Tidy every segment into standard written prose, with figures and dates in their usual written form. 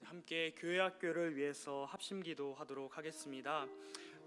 함께 교회학교를 위해서 합심기도 하도록 하겠습니다.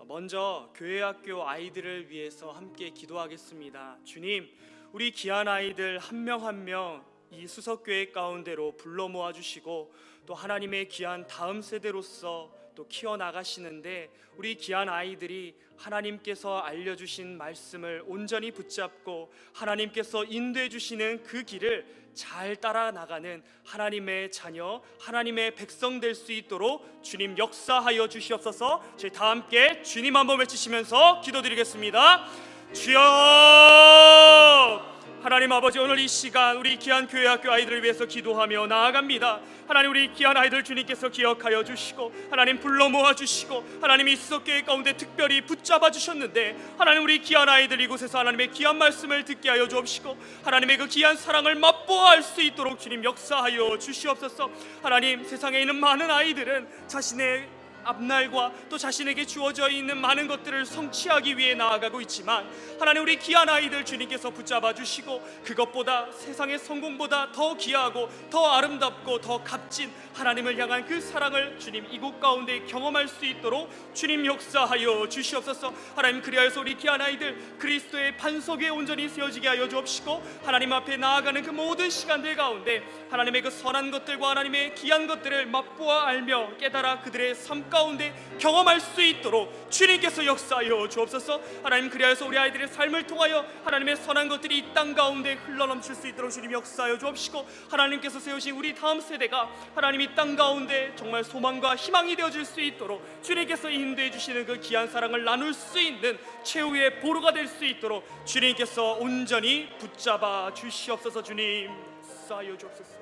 먼저 교회학교 아이들을 위해서 함께 기도하겠습니다. 주님, 우리 귀한 아이들 한 명 한 명 이 수석교회 가운데로 불러 모아주시고 또 하나님의 귀한 다음 세대로서 또 키워나가시는데 우리 귀한 아이들이 하나님께서 알려주신 말씀을 온전히 붙잡고 하나님께서 인도해 주시는 그 길을 잘 따라 나가는 하나님의 자녀, 하나님의 백성 될 수 있도록 주님 역사하여 주시옵소서. 저희 다 함께 주님 한번 외치시면서 기도드리겠습니다. 주여! 하나님 아버지, 오늘 이 시간 우리 귀한 교회학교 아이들을 위해서 기도하며 나아갑니다. 하나님, 우리 귀한 아이들 주님께서 기억하여 주시고 하나님 불러 모아 주시고 하나님 이 수석교회 가운데 특별히 붙잡아 주셨는데 하나님, 우리 귀한 아이들 이곳에서 하나님의 귀한 말씀을 듣게 하여 주옵시고 하나님의 그 귀한 사랑을 맛보아 할 수 있도록 주님 역사하여 주시옵소서. 하나님, 세상에 있는 많은 아이들은 자신의 앞날과 또 자신에게 주어져 있는 많은 것들을 성취하기 위해 나아가고 있지만 하나님, 우리 귀한 아이들 주님께서 붙잡아 주시고 그것보다 세상의 성공보다 더 귀하고 더 아름답고 더 값진 하나님을 향한 그 사랑을 주님 이곳 가운데 경험할 수 있도록 주님 역사하여 주시옵소서. 하나님, 그리하여서 우리 귀한 아이들 그리스도의 반석 위에 온전히 세워지게 하여 주옵시고 하나님 앞에 나아가는 그 모든 시간들 가운데 하나님의 그 선한 것들과 하나님의 귀한 것들을 맛보아 알며 깨달아 그들의 삶 가운데 경험할 수 있도록 주님께서 역사하여 주옵소서. 하나님, 그리하여서 우리 아이들의 삶을 통하여 하나님의 선한 것들이 이 땅 가운데 흘러넘칠 수 있도록 주님 역사하여 주옵시고 하나님께서 세우신 우리 다음 세대가 하나님 이 땅 가운데 정말 소망과 희망이 되어질 수 있도록 주님께서 인도해 주시는 그 귀한 사랑을 나눌 수 있는 최후의 보루가 될 수 있도록 주님께서 온전히 붙잡아 주시옵소서. 주님 역사하여 주옵소서.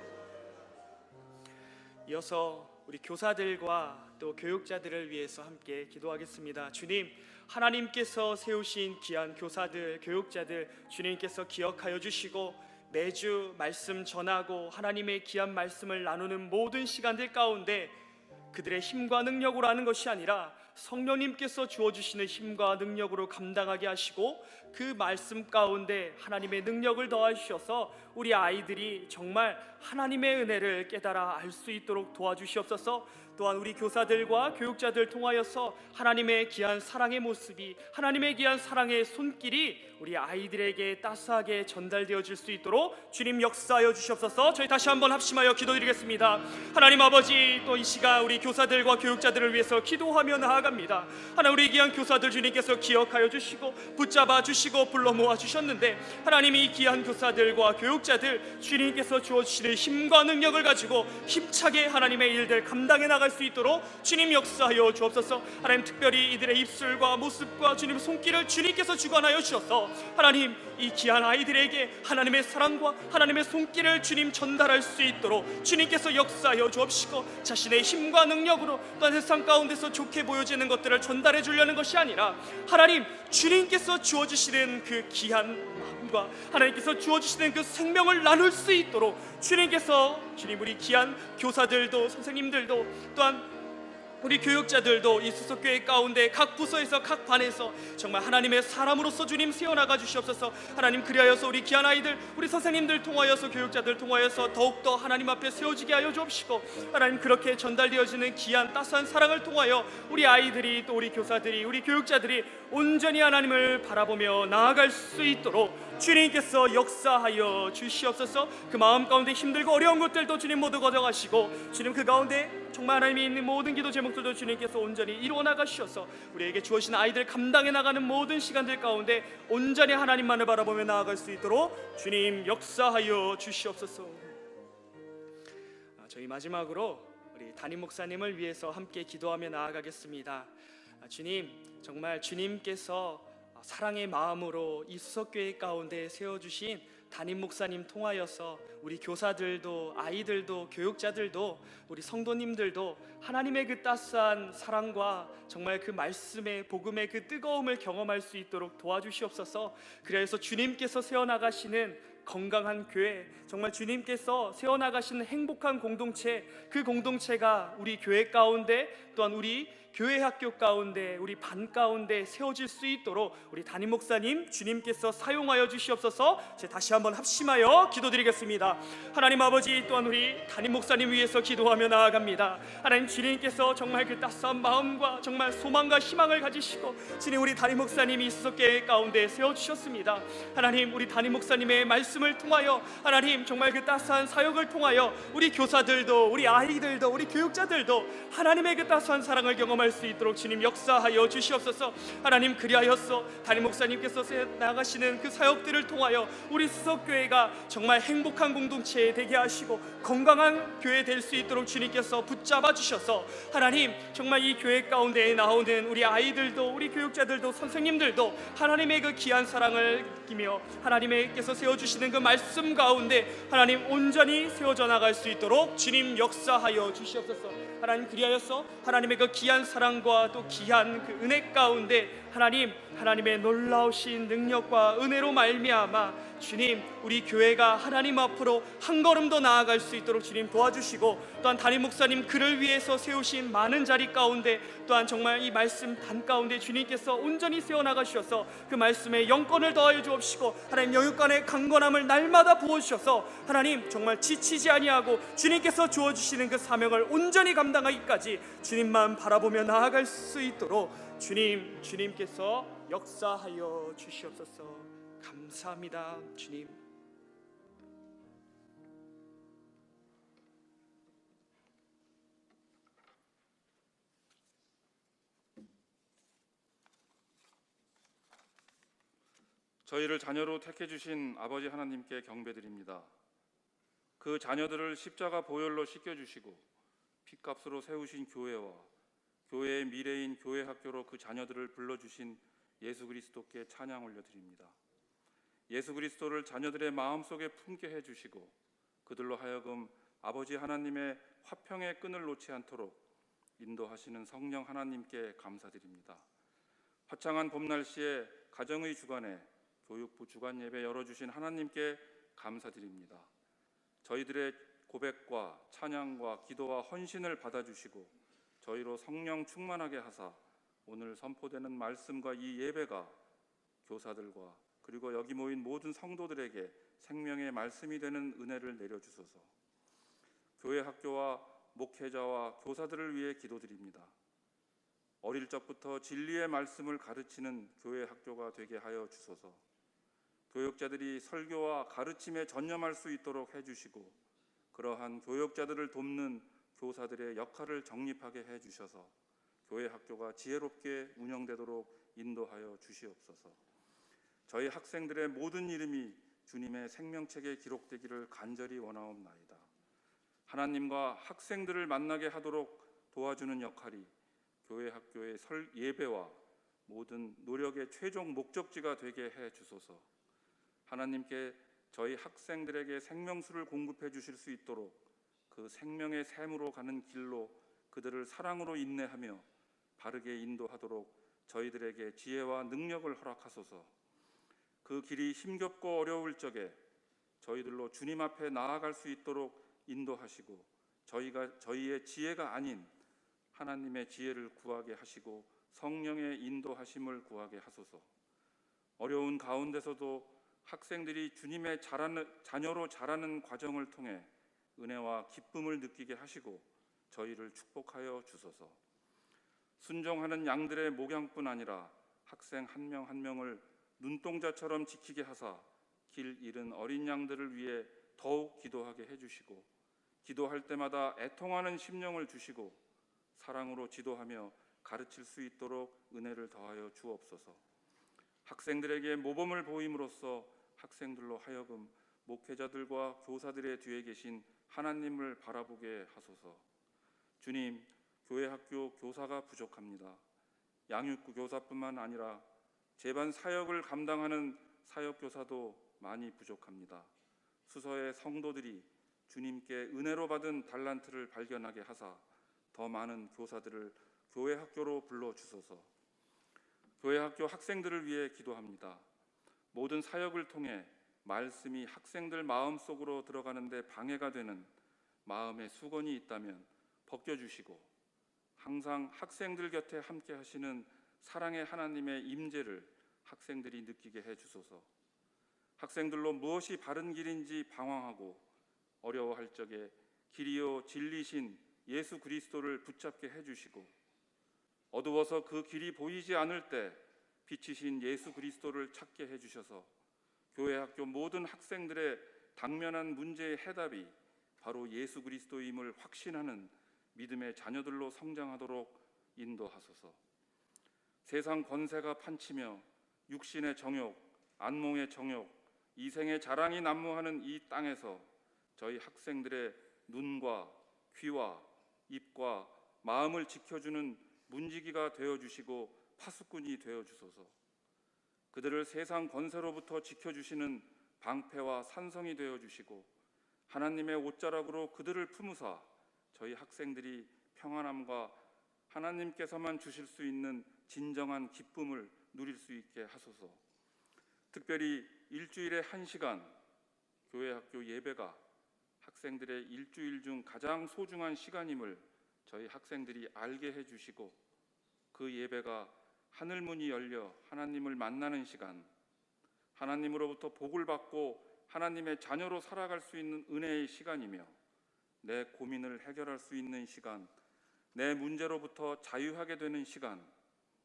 이어서 우리 교사들과 또 교육자들을 위해서 함께 기도하겠습니다. 주님, 하나님께서 세우신 귀한 교사들, 교육자들 주님께서 기억하여 주시고 매주 말씀 전하고 하나님의 귀한 말씀을 나누는 모든 시간들 가운데 그들의 힘과 능력으로 하는 것이 아니라 성령님께서 주어주시는 힘과 능력으로 감당하게 하시고 그 말씀 가운데 하나님의 능력을 더하셔서 우리 아이들이 정말 하나님의 은혜를 깨달아 알 수 있도록 도와주시옵소서. 또한 우리 교사들과 교육자들 통하여서 하나님의 귀한 사랑의 모습이, 하나님의 귀한 사랑의 손길이 우리 아이들에게 따스하게 전달되어질 수 있도록 주님 역사하여 주시옵소서. 저희 다시 한번 합심하여 기도드리겠습니다. 하나님 아버지, 또 이 시간 우리 교사들과 교육자들을 위해서 기도하며 나아갑니다. 하나님, 우리 귀한 교사들 주님께서 기억하여 주시고 붙잡아 주시고 불러 모아 주셨는데 하나님, 이 귀한 교사들과 교육자들 주님께서 주어주시는 힘과 능력을 가지고 힘차게 하나님의 일들 감당해 나갈 수 있도록 주님 역사하여 주옵소서. 하나님, 특별히 이들의 입술과 모습과 주님 손길을 주님께서 주관하여 주셔서 하나님, 이 귀한 아이들에게 하나님의 사랑과 하나님의 손길을 주님 전달할 수 있도록 주님께서 역사하여 주옵시고 자신의 힘과 능력으로 또한 세상 가운데서 좋게 보여지는 것들을 전달해 주려는 것이 아니라 하나님, 주님께서 주어주시는 그 귀한 마음과 하나님께서 주어주시는 그 생명을 나눌 수 있도록 주님께서 주님 우리 귀한 교사들도 선생님들도 또한 우리 교육자들도 이 수석교회 가운데 각 부서에서 각 반에서 정말 하나님의 사람으로서 주님 세워나가 주시옵소서. 하나님, 그리하여서 우리 귀한 아이들 우리 선생님들 통하여서 교육자들 통하여서 더욱더 하나님 앞에 세워지게 하여 주옵시고 하나님, 그렇게 전달되어지는 귀한 따스한 사랑을 통하여 우리 아이들이 또 우리 교사들이 우리 교육자들이 온전히 하나님을 바라보며 나아갈 수 있도록 주님께서 역사하여 주시옵소서. 그 마음 가운데 힘들고 어려운 것들도 주님 모두 거둬가시고 주님 그 가운데 정말 하나님이 있는 모든 기도 제목들도 주님께서 온전히 이루어 나가시어서 우리에게 주어진 아이들 감당해 나가는 모든 시간들 가운데 온전히 하나님만을 바라보며 나아갈 수 있도록 주님 역사하여 주시옵소서. 저희 마지막으로 우리 담임 목사님을 위해서 함께 기도하며 나아가겠습니다. 주님, 정말 주님께서 사랑의 마음으로 이 수석교회 가운데 세워주신 담임 목사님 통하여서 우리 교사들도 아이들도 교육자들도 우리 성도님들도 하나님의 그 따스한 사랑과 정말 그 말씀의 복음의 그 뜨거움을 경험할 수 있도록 도와주시옵소서. 그래서 주님께서 세워나가시는 건강한 교회, 정말 주님께서 세워나가시는 행복한 공동체, 그 공동체가 우리 교회 가운데 또한 우리 교회 학교 가운데, 우리 반 가운데 세워질 수 있도록 우리 담임 목사님 주님께서 사용하여 주시옵소서. 다시 한번 합심하여 기도드리겠습니다. 하나님 아버지, 또한 우리 담임 목사님 위해서 기도하며 나아갑니다. 하나님, 주님께서 정말 그 따스한 마음과 정말 소망과 희망을 가지시고 주님, 우리 담임 목사님이 수석교회 가운데 세워주셨습니다. 하나님, 우리 담임 목사님의 말씀을 통하여 하나님 정말 그 따스한 사역을 통하여 우리 교사들도, 우리 아이들도, 우리 교육자들도 하나님의 그 따스한 사랑을 경험할 수 있도록 주님 역사하여 주시옵소서. 하나님, 그리하여서 담임 목사님께서 나가시는 그 사역들을 통하여 우리 수석교회가 정말 행복한 공동체 되게 하시고 건강한 교회 될 수 있도록 주님께서 붙잡아 주셔서 하나님, 정말 이 교회 가운데 나오는 우리 아이들도, 우리 교육자들도, 선생님들도 하나님의 그 귀한 사랑을 느끼며 하나님께서 세워주시는 그 말씀 가운데 하나님 온전히 세워져 나갈 수 있도록 주님 역사하여 주시옵소서. 하나님, 그리하여서 하나님의 그 귀한 사랑과 또 귀한 그 은혜 가운데 하나님의 놀라우신 능력과 은혜로 말미암아 주님, 우리 교회가 하나님 앞으로 한 걸음 더 나아갈 수 있도록 주님 도와주시고, 또한 담임 목사님 그를 위해서 세우신 많은 자리 가운데 또한 정말 이 말씀 단 가운데 주님께서 온전히 세워나가 주셔서 그 말씀에 영권을 더하여 주옵시고 하나님, 영육간의 강건함을 날마다 부어주셔서 하나님 정말 지치지 아니하고 주님께서 주어주시는 그 사명을 온전히 감당하기까지 주님만 바라보며 나아갈 수 있도록 주님께서 역사하여 주시옵소서. 감사합니다, 주님. 저희를 자녀로 택해 주신 아버지 하나님께 경배드립니다. 그 자녀들을 십자가 보혈로 씻겨 주시고 핏값으로 세우신 교회와 교회의 미래인 교회 학교로 그 자녀들을 불러 주신 예수 그리스도께 찬양 올려드립니다. 예수 그리스도를 자녀들의 마음속에 품게 해 주시고 그들로 하여금 아버지 하나님의 화평의 끈을 놓지 않도록 인도하시는 성령 하나님께 감사드립니다. 화창한 봄날씨에 가정의 주간에 교육부 주간 예배 열어주신 하나님께 감사드립니다. 저희들의 고백과 찬양과 기도와 헌신을 받아주시고 저희로 성령 충만하게 하사 오늘 선포되는 말씀과 이 예배가 교사들과 그리고 여기 모인 모든 성도들에게 생명의 말씀이 되는 은혜를 내려주소서. 교회 학교와 목회자와 교사들을 위해 기도드립니다. 어릴 적부터 진리의 말씀을 가르치는 교회 학교가 되게 하여 주소서. 교육자들이 설교와 가르침에 전념할 수 있도록 해주시고 그러한 교육자들을 돕는 교사들의 역할을 정립하게 해주셔서 교회 학교가 지혜롭게 운영되도록 인도하여 주시옵소서. 저희 학생들의 모든 이름이 주님의 생명책에 기록되기를 간절히 원하옵나이다. 하나님과 학생들을 만나게 하도록 도와주는 역할이 교회 학교의 예배와 모든 노력의 최종 목적지가 되게 해 주소서. 하나님께 저희 학생들에게 생명수를 공급해 주실 수 있도록 그 생명의 샘으로 가는 길로 그들을 사랑으로 인내하며 바르게 인도하도록 저희들에게 지혜와 능력을 허락하소서. 그 길이 힘겹고 어려울 적에 저희들로 주님 앞에 나아갈 수 있도록 인도하시고 저희의 지혜가 아닌 하나님의 지혜를 구하게 하시고 성령의 인도하심을 구하게 하소서. 어려운 가운데서도 학생들이 주님의 자녀로 자라는 과정을 통해 은혜와 기쁨을 느끼게 하시고 저희를 축복하여 주소서. 순종하는 양들의 목양뿐 아니라 학생 한 명 한 명을 눈동자처럼 지키게 하사 길 잃은 어린 양들을 위해 더욱 기도하게 해주시고 기도할 때마다 애통하는 심령을 주시고 사랑으로 지도하며 가르칠 수 있도록 은혜를 더하여 주옵소서. 학생들에게 모범을 보임으로써 학생들로 하여금 목회자들과 교사들의 뒤에 계신 하나님을 바라보게 하소서. 주님, 교회 학교 교사가 부족합니다. 양육부 교사뿐만 아니라 제반 사역을 감당하는 사역교사도 많이 부족합니다. 수서의 성도들이 주님께 은혜로 받은 달란트를 발견하게 하사 더 많은 교사들을 교회 학교로 불러주소서. 교회 학교 학생들을 위해 기도합니다. 모든 사역을 통해 말씀이 학생들 마음속으로 들어가는데 방해가 되는 마음의 수건이 있다면 벗겨주시고 항상 학생들 곁에 함께 하시는 사랑의 하나님의 임재를 학생들이 느끼게 해주소서. 학생들로 무엇이 바른 길인지 방황하고 어려워할 적에 길이요 진리신 예수 그리스도를 붙잡게 해주시고, 어두워서 그 길이 보이지 않을 때 빛이신 예수 그리스도를 찾게 해주셔서 교회 학교 모든 학생들의 당면한 문제의 해답이 바로 예수 그리스도임을 확신하는 믿음의 자녀들로 성장하도록 인도하소서. 세상 권세가 판치며 육신의 정욕, 안목의 정욕, 이생의 자랑이 난무하는 이 땅에서 저희 학생들의 눈과 귀와 입과 마음을 지켜주는 문지기가 되어주시고 파수꾼이 되어주소서. 그들을 세상 권세로부터 지켜주시는 방패와 산성이 되어주시고 하나님의 옷자락으로 그들을 품으사 저희 학생들이 평안함과 하나님께서만 주실 수 있는 진정한 기쁨을 누릴 수 있게 하소서. 특별히 일주일에 1시간 교회 학교 예배가 학생들의 일주일 중 가장 소중한 시간임을 저희 학생들이 알게 해주시고, 그 예배가 하늘문이 열려 하나님을 만나는 시간, 하나님으로부터 복을 받고 하나님의 자녀로 살아갈 수 있는 은혜의 시간이며, 내 고민을 해결할 수 있는 시간, 내 문제로부터 자유하게 되는 시간,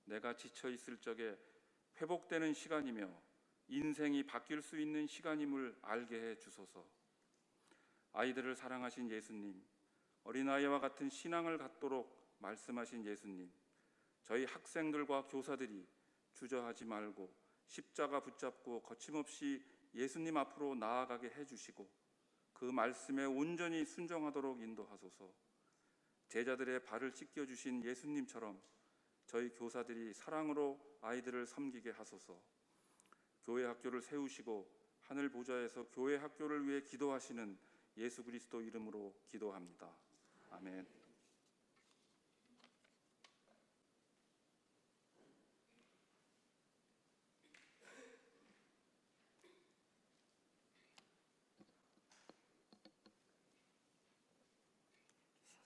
내가 지쳐 있을 적에 회복되는 시간이며 인생이 바뀔 수 있는 시간임을 알게 해 주소서. 아이들을 사랑하신 예수님, 어린아이와 같은 신앙을 갖도록 말씀하신 예수님, 저희 학생들과 교사들이 주저하지 말고 십자가 붙잡고 거침없이 예수님 앞으로 나아가게 해주시고 그 말씀에 온전히 순종하도록 인도하소서. 제자들의 발을 씻겨주신 예수님처럼 저희 교사들이 사랑으로 아이들을 섬기게 하소서. 교회 학교를 세우시고 하늘 보좌에서 교회 학교를 위해 기도하시는 예수 그리스도 이름으로 기도합니다. 아멘.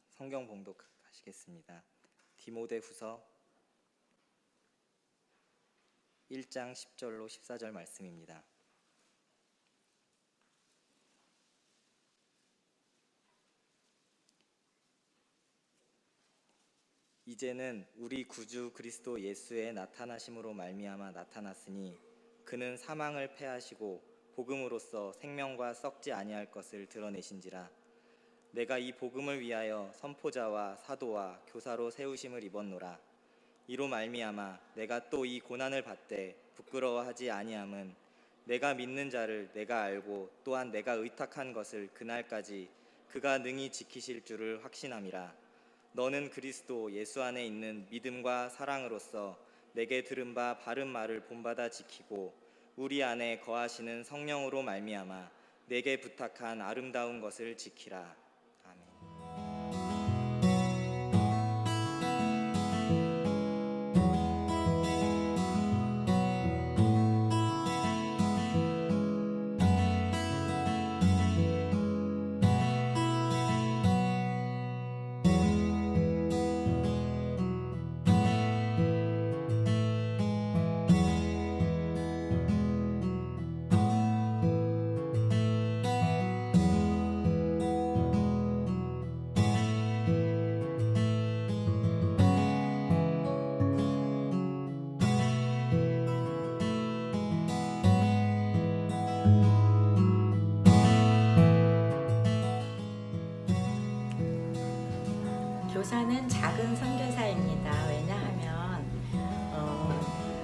성경 봉독하시겠습니다. 디모데후서 1장 10절로 14절 말씀입니다. 이제는 우리 구주 그리스도 예수의 나타나심으로 말미암아 나타났으니 그는 사망을 패하시고 복음으로써 생명과 썩지 아니할 것을 드러내신지라. 내가 이 복음을 위하여 선포자와 사도와 교사로 세우심을 입었노라. 이로 말미암아 내가 또 이 고난을 받되 부끄러워하지 아니함은 내가 믿는 자를 내가 알고 또한 내가 의탁한 것을 그날까지 그가 능히 지키실 줄을 확신함이라. 너는 그리스도 예수 안에 있는 믿음과 사랑으로서 내게 들은 바 바른 말을 본받아 지키고 우리 안에 거하시는 성령으로 말미암아 내게 부탁한 아름다운 것을 지키라. 교사는 작은 선교사입니다. 왜냐하면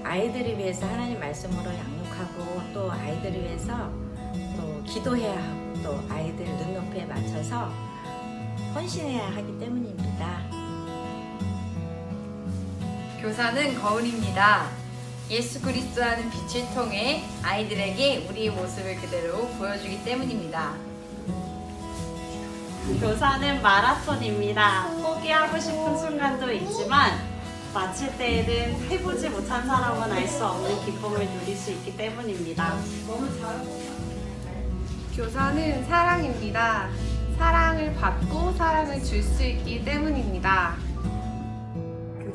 아이들을 위해서 하나님 말씀으로 양육하고 또 아이들을 위해서 또 기도해야 하고 또 아이들 눈높이에 맞춰서 헌신해야 하기 때문입니다. 교사는 거울입니다. 예수 그리스도라는 빛을 통해 아이들에게 우리의 모습을 그대로 보여주기 때문입니다. 교사는 마라톤입니다. 포기하고 싶은 순간도 있지만 마칠 때에는 해보지 못한 사람은 알 수 없는 기쁨을 누릴 수 있기 때문입니다. 교사는 사랑입니다. 사랑을 받고 사랑을 줄 수 있기 때문입니다.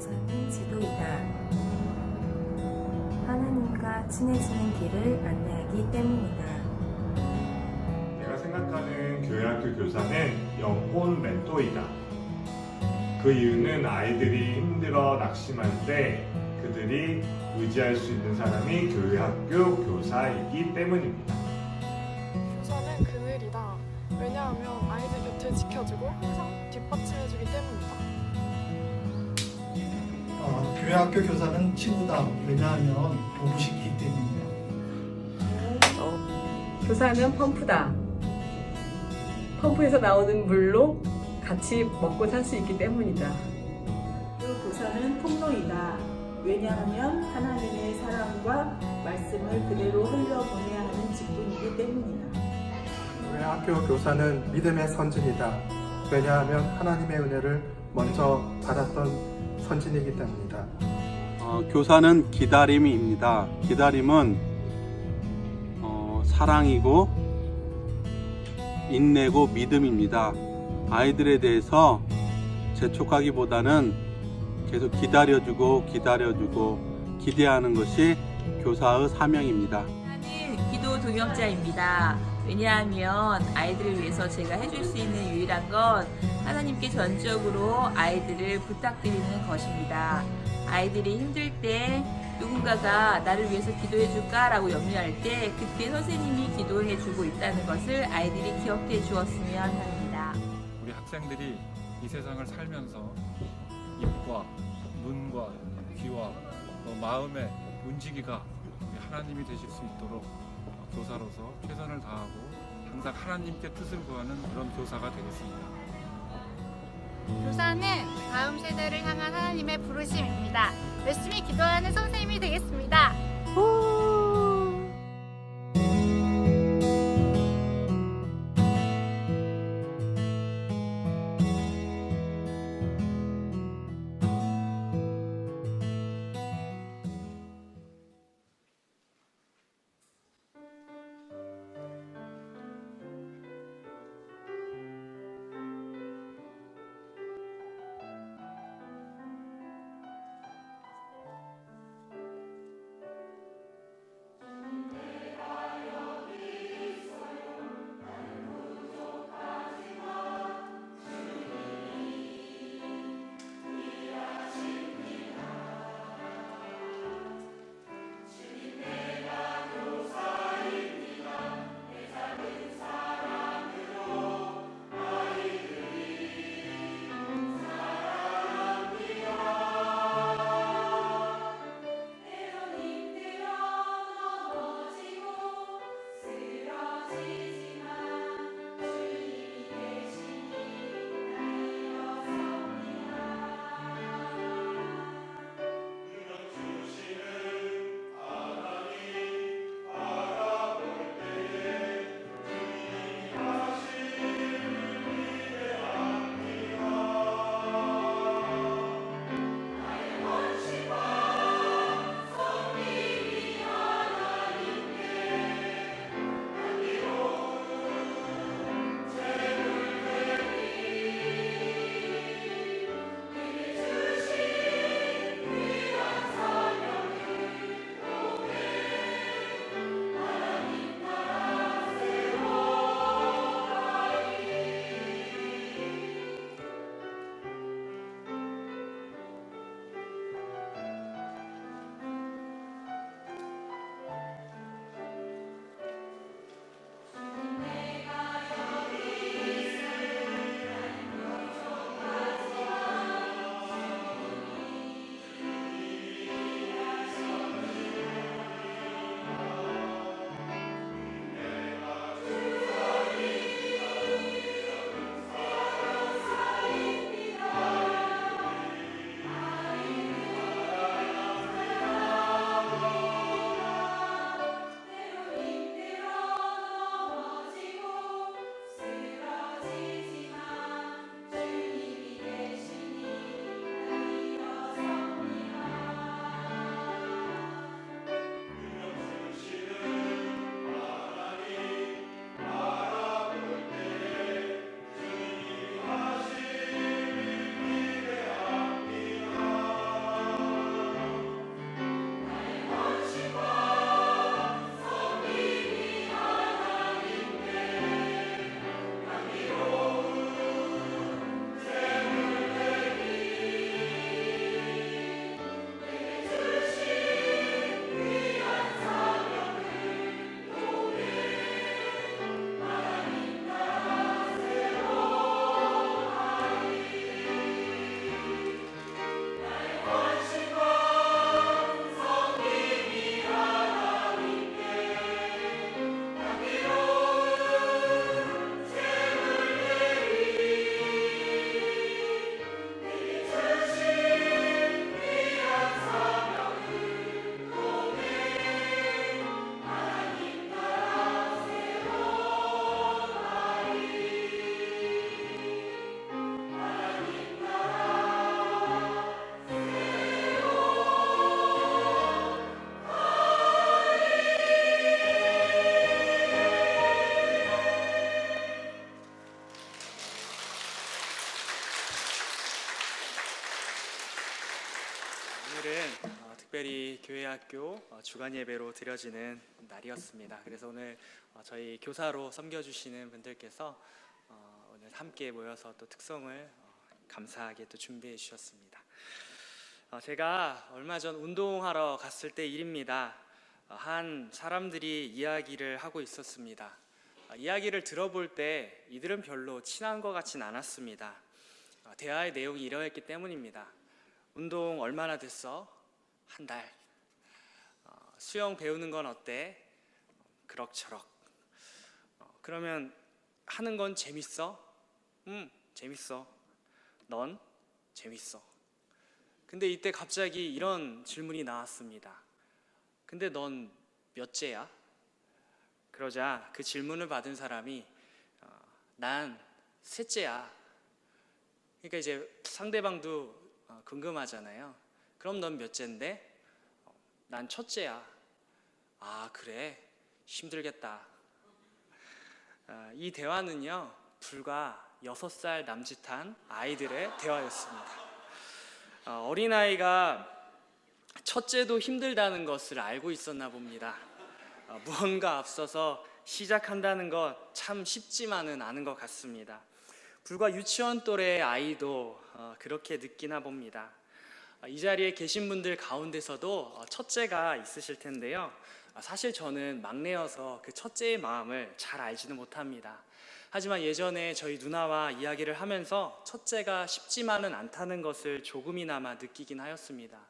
교사는 지도이다. 하나님과 친해지는 길을 안내하기 때문이다. 내가 생각하는 교회학교 교사는 영혼 멘토이다. 그 이유는 아이들이 힘들어 낙심할 때 그들이 의지할 수 있는 사람이 교회학교 교사이기 때문입니다. 교사는 그늘이다. 왜냐하면 아이들 곁을 지켜주고 항상 뒷받침해주기 때문이다. 교회학교 교사는 친구다. 왜냐하면 도우시기 때문이다. 교사는 펌프다. 펌프에서 나오는 물로 같이 먹고 살 수 있기 때문이다. 교사는 통로이다. 왜냐하면 하나님의 사랑과 말씀을 그대로 흘려보내야 하는 직분이기 때문이다. 교회학교 교사는 믿음의 선진이다. 왜냐하면 하나님의 은혜를 먼저 받았던 선진이기 때문이다. 교사는 기다림입니다. 기다림은 사랑이고 인내고 믿음입니다. 아이들에 대해서 재촉하기보다는 계속 기다려주고 기대하는 것이 교사의 사명입니다. 저는 기도 동역자입니다. 왜냐하면 아이들을 위해서 제가 해줄 수 있는 유일한 건 하나님께 전적으로 아이들을 부탁드리는 것입니다. 아이들이 힘들 때 누군가가 나를 위해서 기도해 줄까라고 염려할 때 그때 선생님이 기도해 주고 있다는 것을 아이들이 기억해 주었으면 합니다. 우리 학생들이 이 세상을 살면서 입과 눈과 귀와 또 마음의 문지기가 하나님이 되실 수 있도록 교사로서 최선을 다하고 항상 하나님께 뜻을 구하는 그런 교사가 되겠습니다. 교사는 다음 세대를 향한 하나님의 부르심입니다. 열심히 기도하는 선생님이 되겠습니다. 오늘은 특별히 교회학교 주간 예배로 드려지는 날이었습니다. 그래서 오늘 저희 교사로 섬겨주시는 분들께서 오늘 함께 모여서 또 특성을 감사하게 또 준비해 주셨습니다. 제가 얼마 전 운동하러 갔을 때 일입니다. 한 사람들이 이야기를 하고 있었습니다. 이야기를 들어볼 때 이들은 별로 친한 것 같진 않았습니다. 대화의 내용이 이러했기 때문입니다. 운동 얼마나 됐어? 한 달. 수영 배우는 건 어때? 그럭저럭. 그러면 하는 건 재밌어? 재밌어. 넌? 재밌어. 근데 이때 갑자기 이런 질문이 나왔습니다. 근데 넌 몇째야? 그러자 그 질문을 받은 사람이 난 셋째야. 그러니까 이제 상대방도 궁금하잖아요. 그럼 넌 몇째인데? 난 첫째야. 아, 그래? 힘들겠다. 이 대화는요, 불과 6살 남짓한 아이들의 대화였습니다. 어린아이가 첫째도 힘들다는 것을 알고 있었나 봅니다. 무언가 앞서서 시작한다는 것 참 쉽지만은 않은 것 같습니다. 불과 유치원 또래의 아이도 그렇게 느끼나 봅니다. 이 자리에 계신 분들 가운데서도 첫째가 있으실 텐데요. 사실 저는 막내여서 그 첫째의 마음을 잘 알지는 못합니다. 하지만 예전에 저희 누나와 이야기를 하면서 첫째가 쉽지만은 않다는 것을 조금이나마 느끼긴 하였습니다.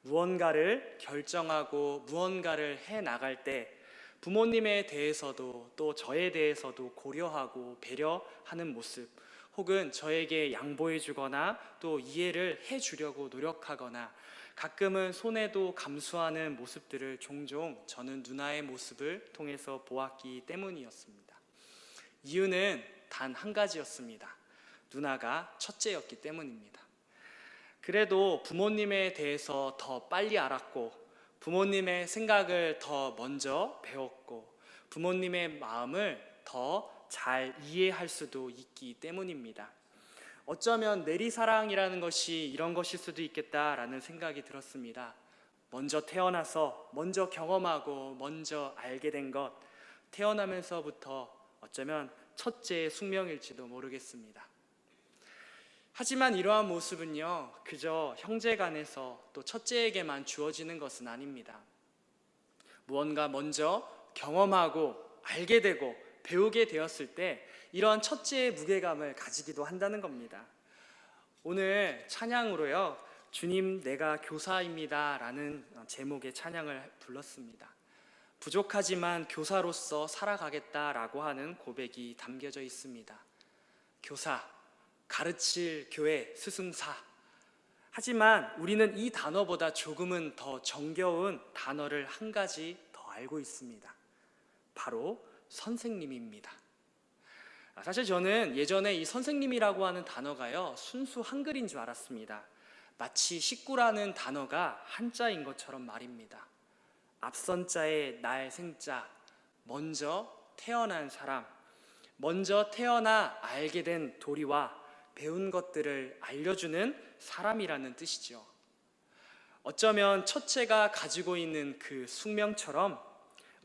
무언가를 결정하고 무언가를 해 나갈 때 부모님에 대해서도 또 저에 대해서도 고려하고 배려하는 모습, 혹은 저에게 양보해 주거나 또 이해를 해 주려고 노력하거나 가끔은 손해도 감수하는 모습들을 종종 저는 누나의 모습을 통해서 보았기 때문이었습니다. 이유는 단 한 가지였습니다. 누나가 첫째였기 때문입니다. 그래도 부모님에 대해서 더 빨리 알았고 부모님의 생각을 더 먼저 배웠고 부모님의 마음을 더 잘 이해할 수도 있기 때문입니다. 어쩌면 내리사랑이라는 것이 이런 것일 수도 있겠다라는 생각이 들었습니다. 먼저 태어나서 먼저 경험하고 먼저 알게 된 것, 태어나면서부터 어쩌면 첫째의 숙명일지도 모르겠습니다. 하지만 이러한 모습은요, 그저 형제간에서 또 첫째에게만 주어지는 것은 아닙니다. 무언가 먼저 경험하고 알게 되고 배우게 되었을 때 이러한 첫째의 무게감을 가지기도 한다는 겁니다. 오늘 찬양으로요, 주님 내가 교사입니다 라는 제목의 찬양을 불렀습니다. 부족하지만 교사로서 살아가겠다라고 하는 고백이 담겨져 있습니다. 교사, 가르칠 교회, 스승사. 하지만 우리는 이 단어보다 조금은 더 정겨운 단어를 한 가지 더 알고 있습니다. 바로 선생님입니다. 사실 저는 예전에 이 선생님이라고 하는 단어가요, 순수 한글인 줄 알았습니다. 마치 식구라는 단어가 한자인 것처럼 말입니다. 앞선 자의 날 생자, 먼저 태어난 사람, 먼저 태어나 알게 된 도리와 배운 것들을 알려주는 사람이라는 뜻이죠. 어쩌면 첫째가 가지고 있는 그 숙명처럼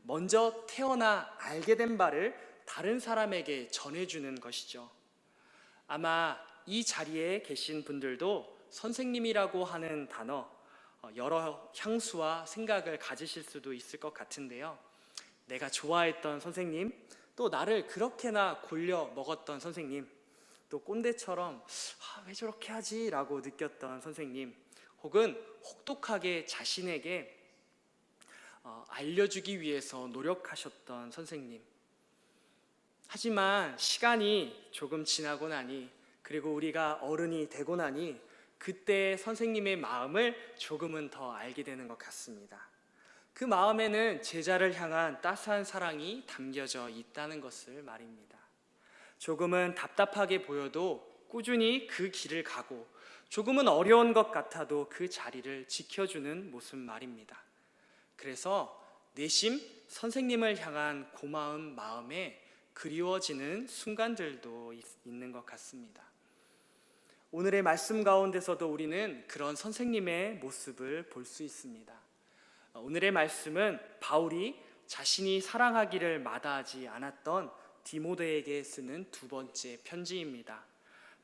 먼저 태어나 알게 된 바를 다른 사람에게 전해주는 것이죠. 아마 이 자리에 계신 분들도 선생님이라고 하는 단어, 여러 향수와 생각을 가지실 수도 있을 것 같은데요. 내가 좋아했던 선생님, 또 나를 그렇게나 골려 먹었던 선생님, 또 꼰대처럼 왜 저렇게 하지? 라고 느꼈던 선생님, 혹은 혹독하게 자신에게 알려주기 위해서 노력하셨던 선생님. 하지만 시간이 조금 지나고 나니, 그리고 우리가 어른이 되고 나니 그때 선생님의 마음을 조금은 더 알게 되는 것 같습니다. 그 마음에는 제자를 향한 따스한 사랑이 담겨져 있다는 것을 말입니다. 조금은 답답하게 보여도 꾸준히 그 길을 가고, 조금은 어려운 것 같아도 그 자리를 지켜주는 모습 말입니다. 그래서 내심 선생님을 향한 고마운 마음에 그리워지는 순간들도 있는 것 같습니다. 오늘의 말씀 가운데서도 우리는 그런 선생님의 모습을 볼 수 있습니다. 오늘의 말씀은 바울이 자신이 사랑하기를 마다하지 않았던 디모데에게 쓰는 두 번째 편지입니다.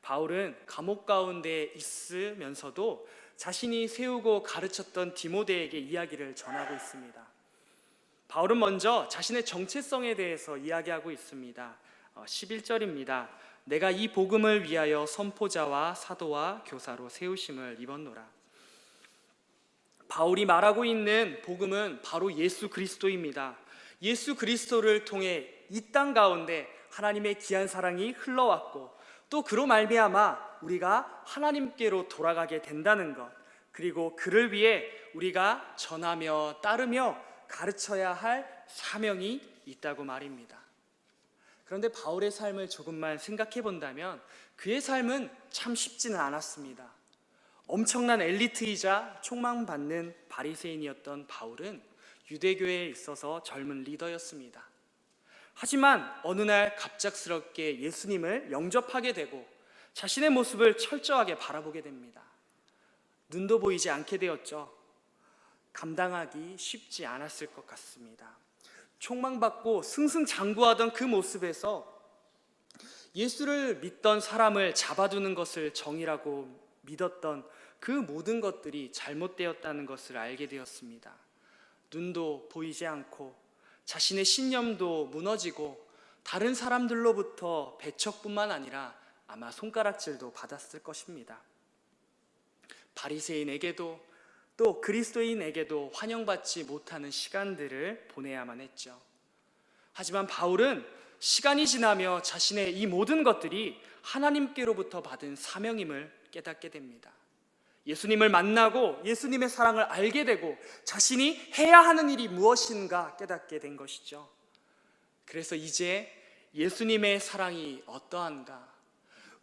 바울은 감옥 가운데 있으면서도 자신이 세우고 가르쳤던 디모데에게 이야기를 전하고 있습니다. 바울은 먼저 자신의 정체성에 대해서 이야기하고 있습니다. 11절입니다. 내가 이 복음을 위하여 선포자와 사도와 교사로 세우심을 입었노라. 바울이 말하고 있는 복음은 바로 예수 그리스도입니다. 예수 그리스도를 통해 이 땅 가운데 하나님의 귀한 사랑이 흘러왔고 또 그로 말미암아 우리가 하나님께로 돌아가게 된다는 것, 그리고 그를 위해 우리가 전하며 따르며 가르쳐야 할 사명이 있다고 말입니다. 그런데 바울의 삶을 조금만 생각해 본다면 그의 삶은 참 쉽지는 않았습니다. 엄청난 엘리트이자 촉망받는 바리새인이었던 바울은 유대교회에 있어서 젊은 리더였습니다. 하지만 어느 날 갑작스럽게 예수님을 영접하게 되고 자신의 모습을 철저하게 바라보게 됩니다. 눈도 보이지 않게 되었죠. 감당하기 쉽지 않았을 것 같습니다. 촉망받고 승승장구하던 그 모습에서 예수를 믿던 사람을 잡아두는 것을 정의라고 믿었던 그 모든 것들이 잘못되었다는 것을 알게 되었습니다. 눈도 보이지 않고 자신의 신념도 무너지고 다른 사람들로부터 배척뿐만 아니라 아마 손가락질도 받았을 것입니다. 바리새인에게도 또 그리스도인에게도 환영받지 못하는 시간들을 보내야만 했죠. 하지만 바울은 시간이 지나며 자신의 이 모든 것들이 하나님께로부터 받은 사명임을 깨닫게 됩니다. 예수님을 만나고 예수님의 사랑을 알게 되고 자신이 해야 하는 일이 무엇인가 깨닫게 된 것이죠. 그래서 이제 예수님의 사랑이 어떠한가,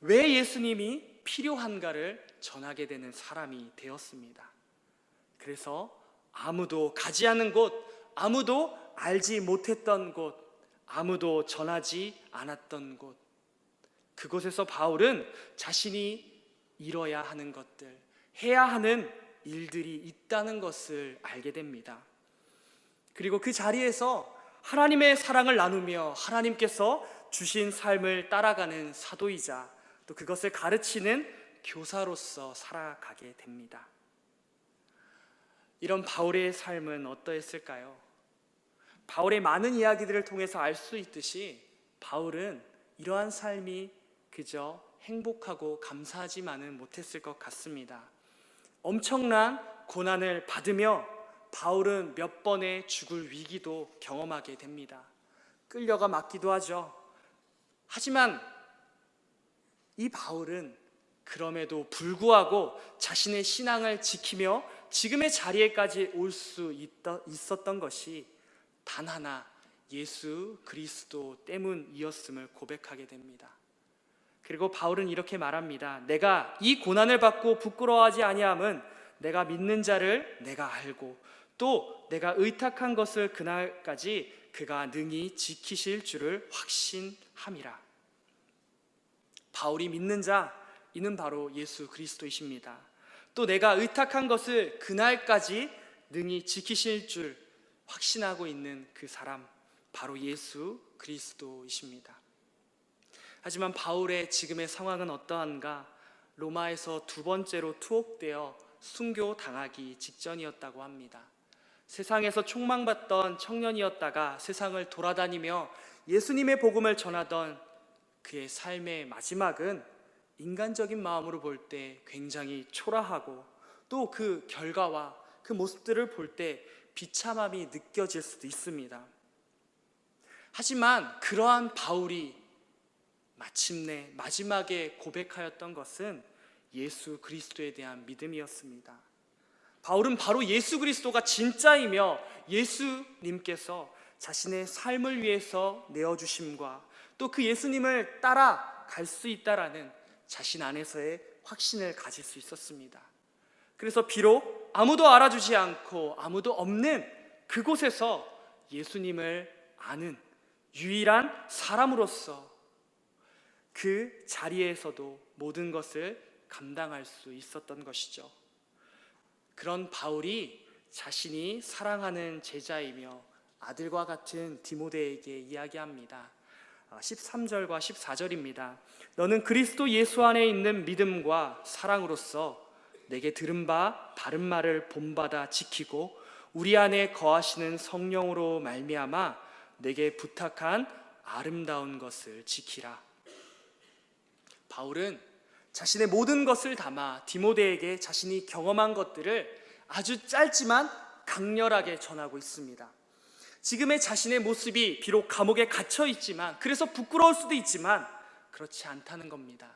왜 예수님이 필요한가를 전하게 되는 사람이 되었습니다. 그래서 아무도 가지 않은 곳, 아무도 알지 못했던 곳, 아무도 전하지 않았던 곳, 그곳에서 바울은 자신이 이뤄야 하는 것들, 해야 하는 일들이 있다는 것을 알게 됩니다. 그리고 그 자리에서 하나님의 사랑을 나누며 하나님께서 주신 삶을 따라가는 사도이자 또 그것을 가르치는 교사로서 살아가게 됩니다. 이런 바울의 삶은 어떠했을까요? 바울의 많은 이야기들을 통해서 알 수 있듯이 바울은 이러한 삶이 그저 행복하고 감사하지만은 못했을 것 같습니다. 엄청난 고난을 받으며 바울은 몇 번의 죽을 위기도 경험하게 됩니다. 끌려가 맞기도 하죠. 하지만 이 바울은 그럼에도 불구하고 자신의 신앙을 지키며 지금의 자리에까지 올 수 있었던 것이 단 하나 예수 그리스도 때문이었음을 고백하게 됩니다. 그리고 바울은 이렇게 말합니다. 내가 이 고난을 받고 부끄러워하지 아니함은 내가 믿는 자를 내가 알고 또 내가 의탁한 것을 그날까지 그가 능히 지키실 줄을 확신함이라. 바울이 믿는 자, 이는 바로 예수 그리스도이십니다. 또 내가 의탁한 것을 그날까지 능히 지키실 줄 확신하고 있는 그 사람, 바로 예수 그리스도이십니다. 하지만 바울의 지금의 상황은 어떠한가? 로마에서 두 번째로 투옥되어 순교당하기 직전이었다고 합니다. 세상에서 촉망받던 청년이었다가 세상을 돌아다니며 예수님의 복음을 전하던 그의 삶의 마지막은 인간적인 마음으로 볼 때 굉장히 초라하고 또 그 결과와 그 모습들을 볼 때 비참함이 느껴질 수도 있습니다. 하지만 그러한 바울이 마침내 마지막에 고백하였던 것은 예수 그리스도에 대한 믿음이었습니다. 바울은 바로 예수 그리스도가 진짜이며 예수님께서 자신의 삶을 위해서 내어주심과 또 그 예수님을 따라갈 수 있다라는 자신 안에서의 확신을 가질 수 있었습니다. 그래서 비록 아무도 알아주지 않고 아무도 없는 그곳에서 예수님을 아는 유일한 사람으로서 그 자리에서도 모든 것을 감당할 수 있었던 것이죠. 그런 바울이 자신이 사랑하는 제자이며 아들과 같은 디모데에게 이야기합니다. 13절과 14절입니다. 너는 그리스도 예수 안에 있는 믿음과 사랑으로서 내게 들은 바 바른 말을 본받아 지키고 우리 안에 거하시는 성령으로 말미암아 내게 부탁한 아름다운 것을 지키라. 바울은 자신의 모든 것을 담아 디모데에게 자신이 경험한 것들을 아주 짧지만 강렬하게 전하고 있습니다. 지금의 자신의 모습이 비록 감옥에 갇혀 있지만, 그래서 부끄러울 수도 있지만 그렇지 않다는 겁니다.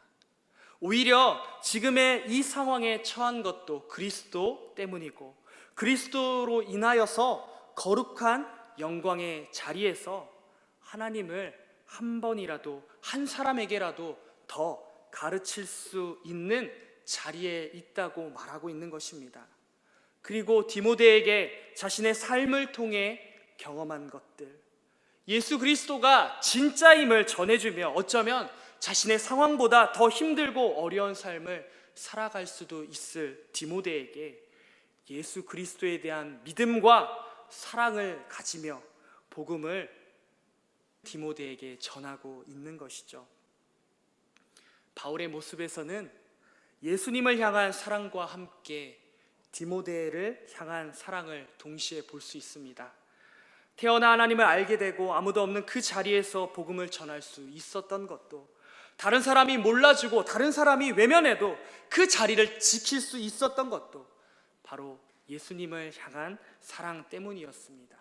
오히려 지금의 이 상황에 처한 것도 그리스도 때문이고, 그리스도로 인하여서 거룩한 영광의 자리에서 하나님을 한 번이라도, 한 사람에게라도 더 가르칠 수 있는 자리에 있다고 말하고 있는 것입니다. 그리고 디모데에게 자신의 삶을 통해 경험한 것들, 예수 그리스도가 진짜임을 전해주며 어쩌면 자신의 상황보다 더 힘들고 어려운 삶을 살아갈 수도 있을 디모데에게 예수 그리스도에 대한 믿음과 사랑을 가지며 복음을 디모데에게 전하고 있는 것이죠. 바울의 모습에서는 예수님을 향한 사랑과 함께 디모데를 향한 사랑을 동시에 볼 수 있습니다. 태어나 하나님을 알게 되고 아무도 없는 그 자리에서 복음을 전할 수 있었던 것도, 다른 사람이 몰라주고 다른 사람이 외면해도 그 자리를 지킬 수 있었던 것도 바로 예수님을 향한 사랑 때문이었습니다.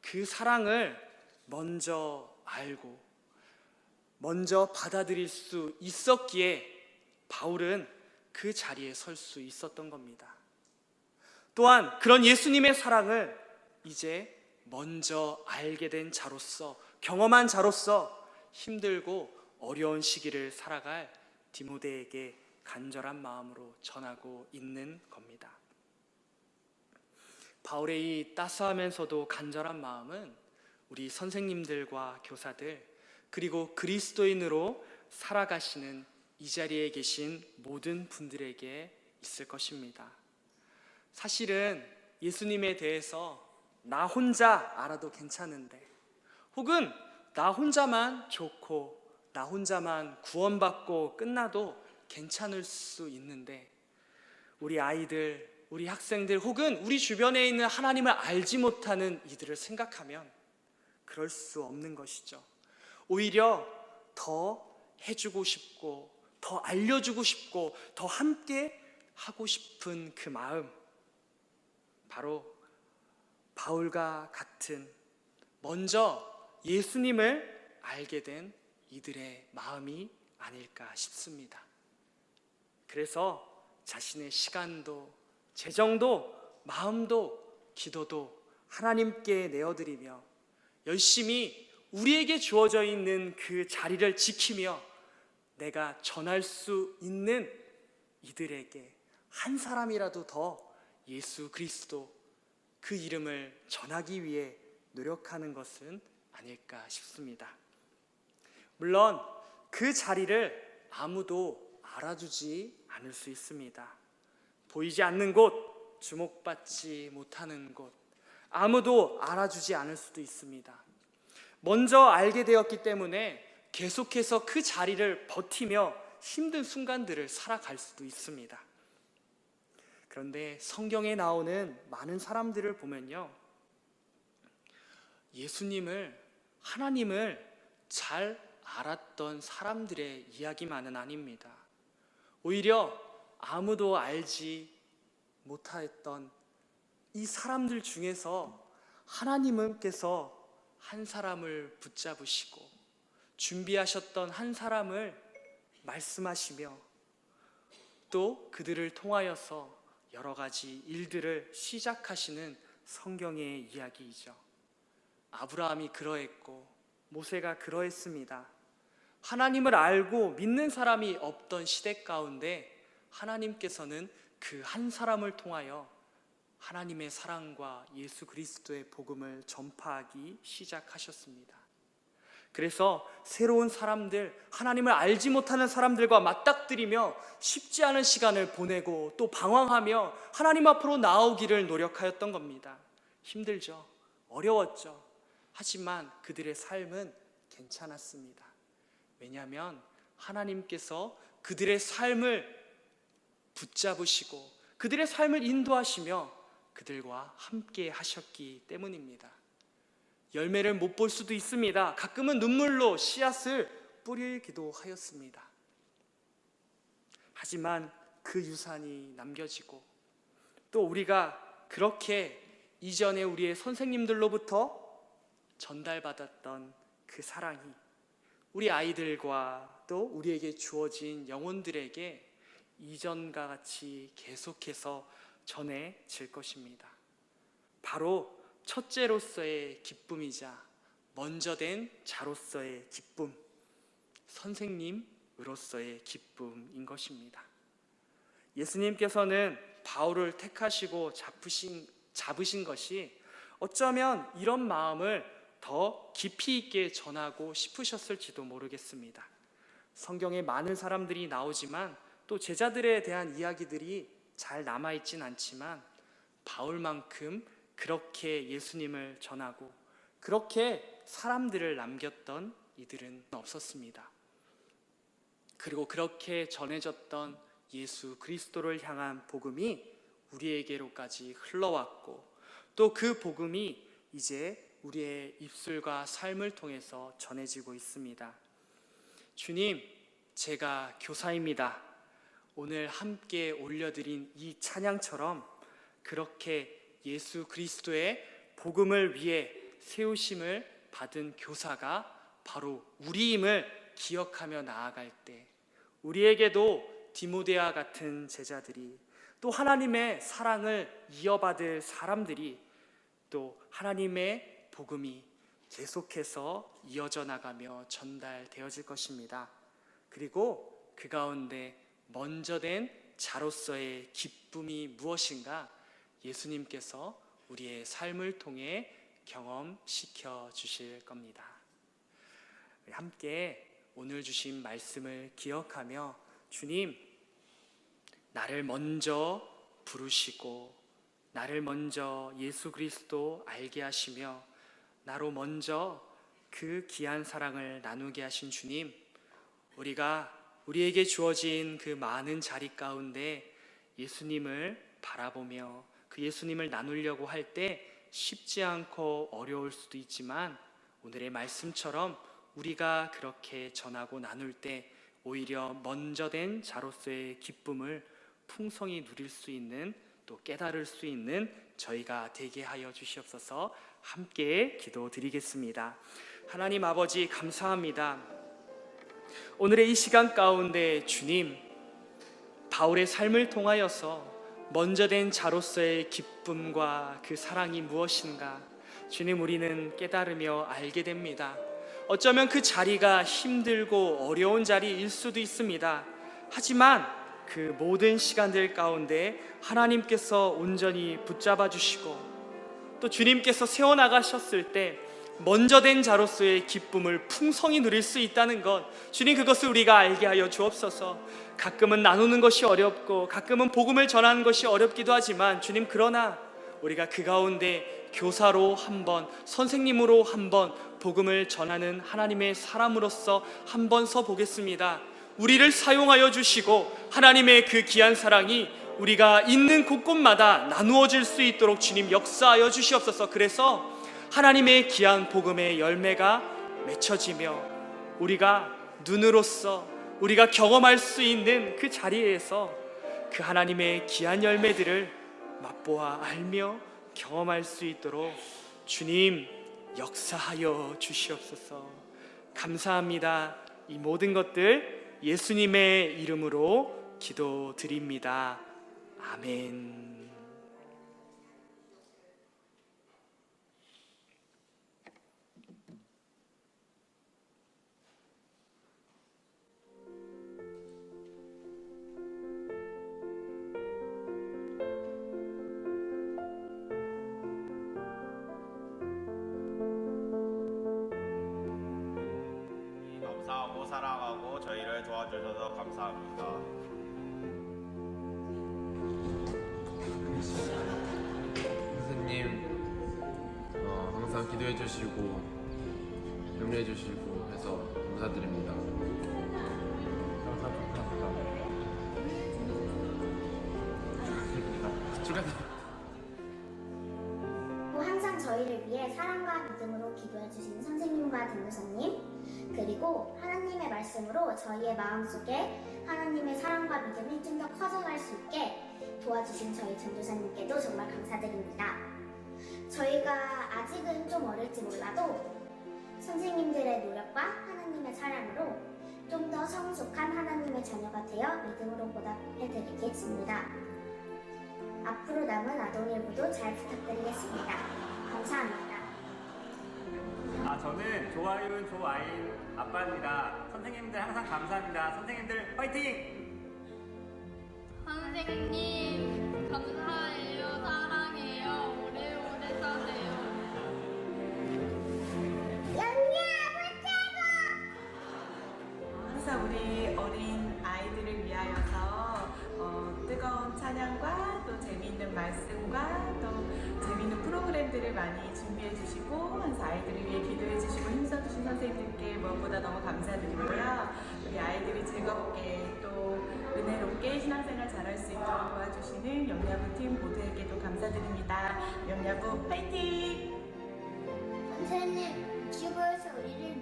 그 사랑을 먼저 알고 먼저 받아들일 수 있었기에 바울은 그 자리에 설 수 있었던 겁니다. 또한 그런 예수님의 사랑을 이제 먼저 알게 된 자로서, 경험한 자로서 힘들고 어려운 시기를 살아갈 디모데에게 간절한 마음으로 전하고 있는 겁니다. 바울의 이 따스하면서도 간절한 마음은 우리 선생님들과 교사들, 그리고 그리스도인으로 살아가시는 이 자리에 계신 모든 분들에게 있을 것입니다. 사실은 예수님에 대해서 나 혼자 알아도 괜찮은데, 혹은 나 혼자만 좋고 나 혼자만 구원받고 끝나도 괜찮을 수 있는데, 우리 아이들, 우리 학생들, 혹은 우리 주변에 있는 하나님을 알지 못하는 이들을 생각하면 그럴 수 없는 것이죠. 오히려 더 해주고 싶고, 더 알려주고 싶고, 더 함께 하고 싶은 그 마음, 바로 바울과 같은 먼저 예수님을 알게 된 이들의 마음이 아닐까 싶습니다. 그래서 자신의 시간도, 재정도, 마음도, 기도도 하나님께 내어드리며 열심히 우리에게 주어져 있는 그 자리를 지키며 내가 전할 수 있는 이들에게 한 사람이라도 더 예수 그리스도, 그 이름을 전하기 위해 노력하는 것은 아닐까 싶습니다. 물론 그 자리를 아무도 알아주지 않을 수 있습니다. 보이지 않는 곳, 주목받지 못하는 곳, 아무도 알아주지 않을 수도 있습니다. 먼저 알게 되었기 때문에 계속해서 그 자리를 버티며 힘든 순간들을 살아갈 수도 있습니다. 그런데 성경에 나오는 많은 사람들을 보면요, 예수님을, 하나님을 잘 알았던 사람들의 이야기만은 아닙니다. 오히려 아무도 알지 못했던 이 사람들 중에서 하나님께서 한 사람을 붙잡으시고 준비하셨던 한 사람을 말씀하시며 또 그들을 통하여서 여러 가지 일들을 시작하시는 성경의 이야기이죠. 아브라함이 그러했고 모세가 그러했습니다. 하나님을 알고 믿는 사람이 없던 시대 가운데 하나님께서는 그 한 사람을 통하여 하나님의 사랑과 예수 그리스도의 복음을 전파하기 시작하셨습니다. 그래서 새로운 사람들, 하나님을 알지 못하는 사람들과 맞닥뜨리며 쉽지 않은 시간을 보내고 또 방황하며 하나님 앞으로 나아오기를 노력하였던 겁니다. 힘들죠. 어려웠죠. 하지만 그들의 삶은 괜찮았습니다. 왜냐하면 하나님께서 그들의 삶을 붙잡으시고 그들의 삶을 인도하시며 그들과 함께 하셨기 때문입니다. 열매를 못 볼 수도 있습니다. 가끔은 눈물로 씨앗을 뿌리기도 하였습니다. 하지만 그 유산이 남겨지고 또 우리가 그렇게 이전에 우리의 선생님들로부터 전달받았던 그 사랑이 우리 아이들과 또 우리에게 주어진 영혼들에게 이전과 같이 계속해서 전해질 것입니다. 바로 첫째로서의 기쁨이자 먼저 된 자로서의 기쁨, 선생님으로서의 기쁨인 것입니다. 예수님께서는 바울을 택하시고 잡으신 것이 어쩌면 이런 마음을 더 깊이 있게 전하고 싶으셨을지도 모르겠습니다. 성경에 많은 사람들이 나오지만 또 제자들에 대한 이야기들이 잘 남아있진 않지만 바울만큼 그렇게 예수님을 전하고 그렇게 사람들을 남겼던 이들은 없었습니다. 그리고 그렇게 전해졌던 예수 그리스도를 향한 복음이 우리에게로까지 흘러왔고 또 그 복음이 이제 우리의 입술과 삶을 통해서 전해지고 있습니다. 주님, 제가 교사입니다. 오늘 함께 올려드린 이 찬양처럼 그렇게 예수 그리스도의 복음을 위해 세우심을 받은 교사가 바로 우리임을 기억하며 나아갈 때 우리에게도 디모데와 같은 제자들이 또 하나님의 사랑을 이어받을 사람들이 또 하나님의 복음이 계속해서 이어져 나가며 전달되어질 것입니다. 그리고 그 가운데 먼저 된 자로서의 기쁨이 무엇인가 예수님께서 우리의 삶을 통해 경험시켜 주실 겁니다. 함께 오늘 주신 말씀을 기억하며 주님, 나를 먼저 부르시고 나를 먼저 예수 그리스도 알게 하시며 나로 먼저 그 귀한 사랑을 나누게 하신 주님, 우리에게 주어진 그 많은 자리 가운데 예수님을 바라보며 그 예수님을 나누려고 할 때 쉽지 않고 어려울 수도 있지만 오늘의 말씀처럼 우리가 그렇게 전하고 나눌 때 오히려 먼저 된 자로서의 기쁨을 풍성히 누릴 수 있는 또 깨달을 수 있는 저희가 되게 하여 주시옵소서. 함께 기도드리겠습니다. 하나님 아버지 감사합니다. 오늘의 이 시간 가운데 주님, 바울의 삶을 통하여서 먼저 된 자로서의 기쁨과 그 사랑이 무엇인가 주님 우리는 깨달으며 알게 됩니다. 어쩌면 그 자리가 힘들고 어려운 자리일 수도 있습니다. 하지만 그 모든 시간들 가운데 하나님께서 온전히 붙잡아 주시고 또 주님께서 세워나가셨을 때 먼저 된 자로서의 기쁨을 풍성히 누릴 수 있다는 것, 주님 그것을 우리가 알게 하여 주옵소서. 가끔은 나누는 것이 어렵고 가끔은 복음을 전하는 것이 어렵기도 하지만 주님, 그러나 우리가 그 가운데 교사로 한번, 선생님으로 한번 복음을 전하는 하나님의 사람으로서 한번 서 보겠습니다. 우리를 사용하여 주시고 하나님의 그 귀한 사랑이 우리가 있는 곳곳마다 나누어질 수 있도록 주님 역사하여 주시옵소서. 그래서 하나님의 귀한 복음의 열매가 맺혀지며 우리가 눈으로써 우리가 경험할 수 있는 그 자리에서 그 하나님의 귀한 열매들을 맛보아 알며 경험할 수 있도록 주님 역사하여 주시옵소서. 감사합니다. 이 모든 것들 예수님의 이름으로 기도드립니다. 아멘. 저희를 도와주셔서 감사합니다. 선생님 항상 기도해 주시고 격려해 주시고 해서 감사드립니다. 항상 감사합니다. 항상 저희를 위해 사랑과 믿음으로 기도해 주시는 선생님과 전도사님, 그리고 하나님의 말씀으로 저희의 마음속에 하나님의 사랑과 믿음이 좀 더 커져갈 수 있게 도와주신 저희 전도사님께도 정말 감사드립니다. 저희가 아직은 좀 어릴지 몰라도 선생님들의 노력과 하나님의 사랑으로 좀 더 성숙한 하나님의 자녀가 되어 믿음으로 보답해드리겠습니다. 앞으로 남은 아동일부도 잘 부탁드리겠습니다. 감사합니다. 저는 조아윤, 조아인 아빠입니다. 선생님들 항상 감사합니다. 선생님들 화이팅! 선생님 감사해요. 사랑해요. 오래오래 사세요. 항상 우리 어린 아이들을 위하여서 뜨거운 찬양과 또 재미있는 말씀과 또 재미있는 프로그램들을 많이 준비해 주시고 항상 아이들을 위해 기도해 주시고 힘써주신 선생님들께 무엇보다 너무 감사드리고요. 우리 아이들이 즐겁게 또 은혜롭게 신앙생활 잘할 수 있도록 도와주시는 영야부 팀 모두에게도 감사드립니다. 영야부 파이팅! 선생님, 지구에서 우리를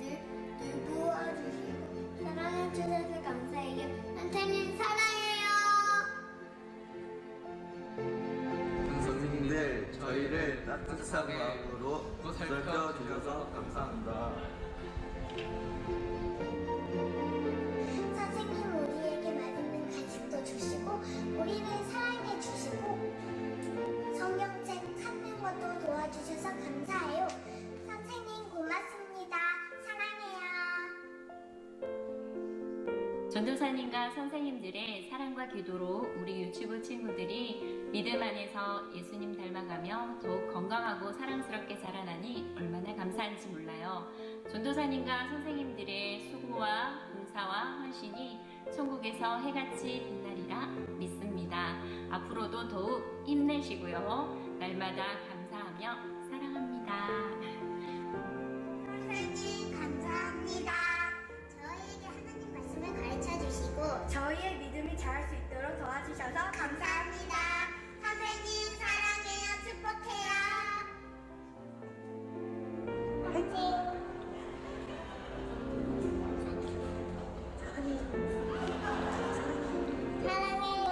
늘 도와주시고 사랑해 주셔서 감사해요. 선생님 사랑해요. 선생님들 저희를 따뜻한 마음으로 살펴주셔서 감사합니다. 선생님 우리에게 맛있는 간식도 주시고 우리를 사랑해 주시고 성경책 찾는 것도 도와주셔서 감사해요. 선생님 고맙습니다. 사랑해요. 전도사님과 선생님들의 사랑과 기도로 우리 유치부 친구들이 믿음 안에서 예수님 닮아가며 더욱 건강하고 사랑스럽게 자라나니 얼마나 감사한지 몰라요. 전도사님과 선생님들의 수고와 봉사와 헌신이 천국에서 해같이 빛나리라 믿습니다. 앞으로도 더욱 힘내시고요. 날마다 감사하며 사랑합니다. 선생님 감사합니다. 저희에게 하나님 말씀을 가르쳐 주시고 저희의 믿음이 자랄 수 있도록 도와주셔서 감사합니다. 선생님 사랑해요. 축복해요. 화이팅! 사랑해요.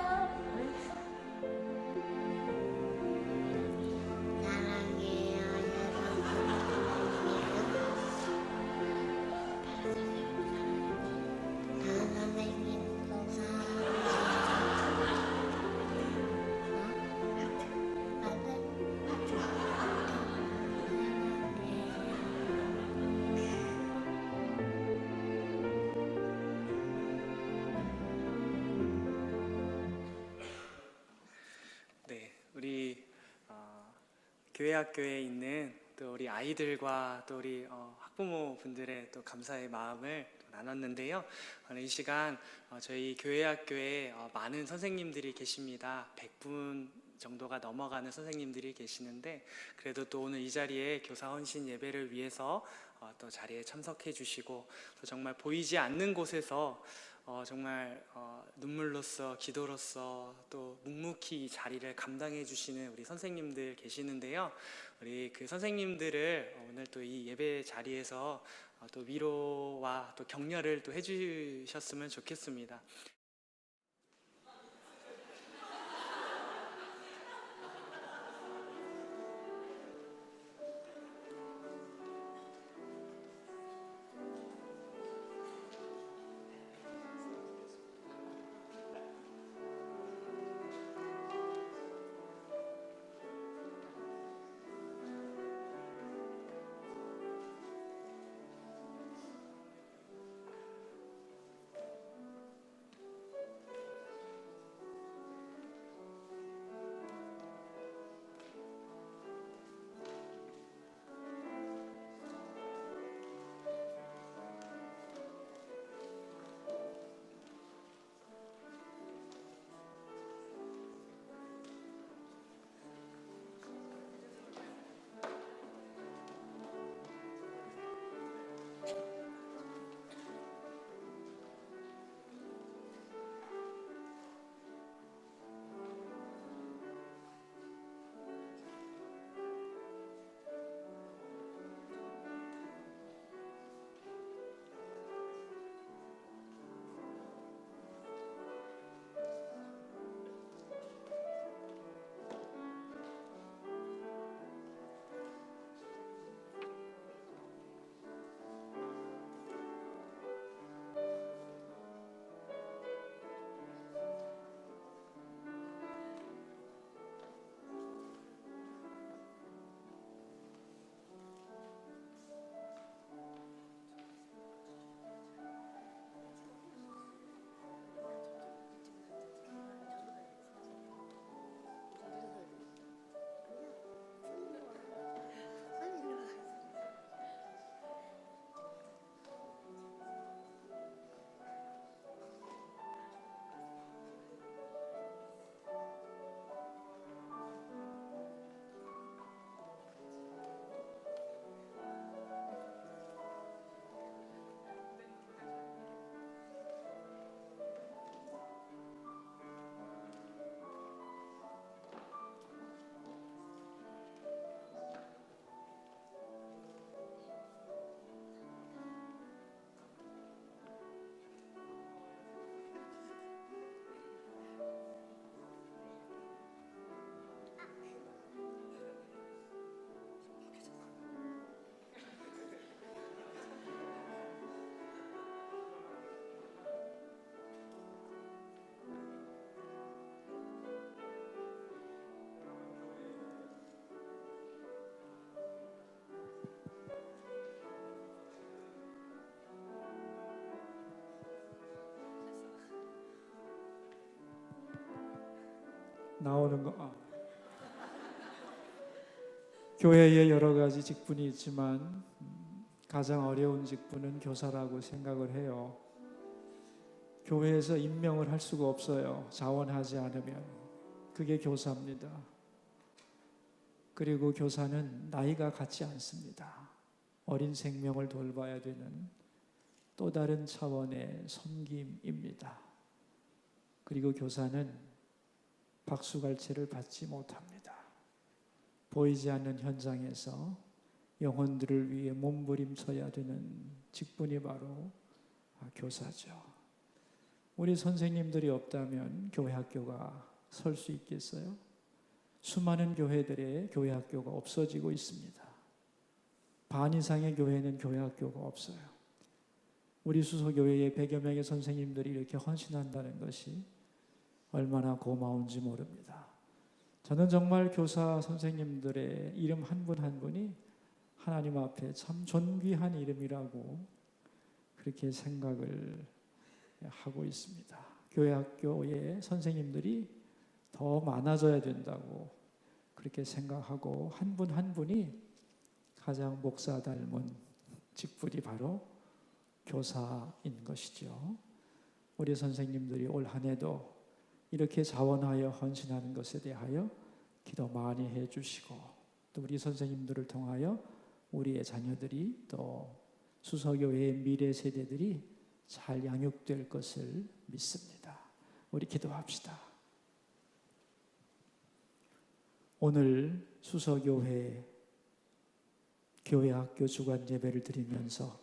네, 우리 교회 학교에 있는 또 우리 아이들과 또 우리 학부모 분들의 또 감사의 마음을 또 나눴는데요. 오늘 이 시간 저희 교회 학교에 많은 선생님들이 계십니다. 100분 정도가 넘어가는 선생님들이 계시는데 그래도 또 오늘 이 자리에 교사 헌신 예배를 위해서 또 자리에 참석해 주시고 또 정말 보이지 않는 곳에서 정말 눈물로써 기도로써 또 묵묵히 이 자리를 감당해 주시는 우리 선생님들 계시는데요. 우리 그 선생님들을 오늘 또 이 예배 자리에서 또 위로와 또 격려를 또 해주셨으면 좋겠습니다. 나오는 거. 교회에 여러 가지 직분이 있지만 가장 어려운 직분은 교사라고 생각을 해요. 교회에서 임명을 할 수가 없어요. 자원하지 않으면. 그게 교사입니다. 그리고 교사는 나이가 같지 않습니다. 어린 생명을 돌봐야 되는 또 다른 차원의 섬김입니다. 그리고 교사는 박수갈채를 받지 못합니다. 보이지 않는 현장에서 영혼들을 위해 몸부림쳐야 되는 직분이 바로 교사죠. 우리 선생님들이 없다면 교회 학교가 설 수 있겠어요? 수많은 교회들의 교회 학교가 없어지고 있습니다. 반 이상의 교회는 교회 학교가 없어요. 우리 수소교회의 100여 명의 선생님들이 이렇게 헌신한다는 것이 얼마나 고마운지 모릅니다. 저는 정말 교사 선생님들의 이름 한 분 한 분이 하나님 앞에 참 존귀한 이름이라고 그렇게 생각을 하고 있습니다. 교회 학교의 선생님들이 더 많아져야 된다고 그렇게 생각하고 한 분 한 분이 가장 목사 닮은 직분이 바로 교사인 것이죠. 우리 선생님들이 올 한 해도 이렇게 자원하여 헌신하는 것에 대하여 기도 많이 해주시고 또 우리 선생님들을 통하여 우리의 자녀들이 또 수서교회의 미래 세대들이 잘 양육될 것을 믿습니다. 우리 기도합시다. 오늘 수서교회 교회 학교 주간 예배를 드리면서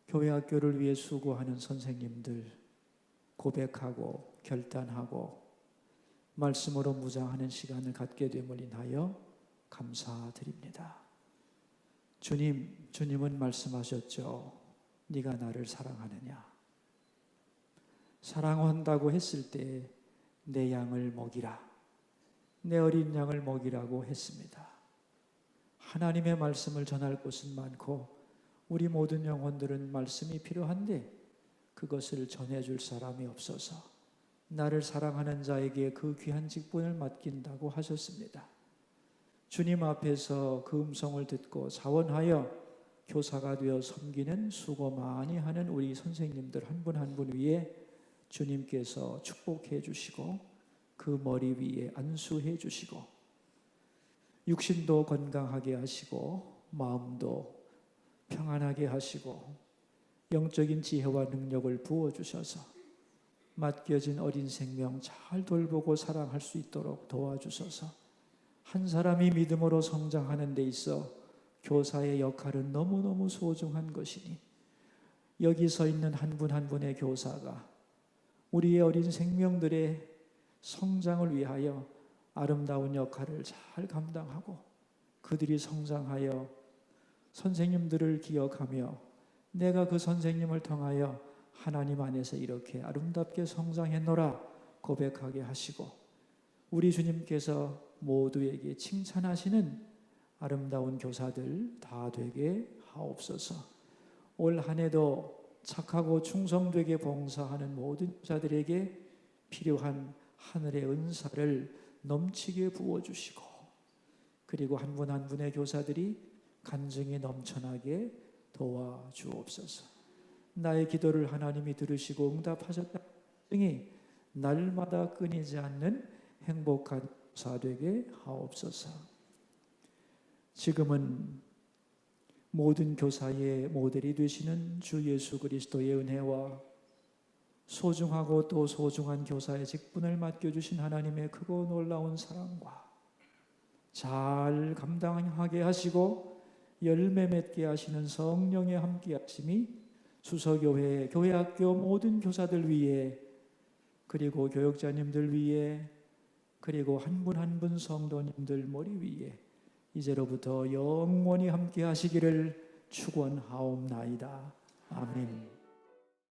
교회 학교를 위해 수고하는 선생님들 고백하고 결단하고 말씀으로 무장하는 시간을 갖게 됨을 인하여 감사드립니다. 주님은 말씀하셨죠. 네가 나를 사랑하느냐? 사랑한다고 했을 때 내 양을 먹이라. 내 어린 양을 먹이라고 했습니다. 하나님의 말씀을 전할 곳은 많고 우리 모든 영혼들은 말씀이 필요한데 그것을 전해줄 사람이 없어서 나를 사랑하는 자에게 그 귀한 직분을 맡긴다고 하셨습니다. 주님 앞에서 그 음성을 듣고 자원하여 교사가 되어 섬기는 수고 많이 하는 우리 선생님들 한 분 한 분 위에 주님께서 축복해 주시고 그 머리 위에 안수해 주시고 육신도 건강하게 하시고 마음도 평안하게 하시고 영적인 지혜와 능력을 부어주셔서 맡겨진 어린 생명 잘 돌보고 사랑할 수 있도록 도와주셔서 한 사람이 믿음으로 성장하는 데 있어 교사의 역할은 너무너무 소중한 것이니 여기 서 있는 한 분 한 분의 교사가 우리의 어린 생명들의 성장을 위하여 아름다운 역할을 잘 감당하고 그들이 성장하여 선생님들을 기억하며 내가 그 선생님을 통하여 하나님 안에서 이렇게 아름답게 성장했노라 고백하게 하시고 우리 주님께서 모두에게 칭찬하시는 아름다운 교사들 다 되게 하옵소서. 올 한 해도 착하고 충성되게 봉사하는 모든 자들에게 필요한 하늘의 은사를 넘치게 부어주시고 그리고 한 분 한 분의 교사들이 간증이 넘쳐나게 도와주옵소서. 나의 기도를 하나님이 들으시고 응답하셨다 등이 날마다 끊이지 않는 행복한 교사 되게 하옵소서. 지금은 모든 교사의 모델이 되시는 주 예수 그리스도의 은혜와 소중하고 또 소중한 교사의 직분을 맡겨주신 하나님의 크고 놀라운 사랑과 잘 감당하게 하시고 열매 맺게 하시는 성령의 함께 하심이 수서교회, 교회학교 모든 교사들 위해 그리고 교역자님들 위해 그리고 한 분 한 분 성도님들 머리 위에 이제로부터 영원히 함께 하시기를 축원하옵나이다. 아멘.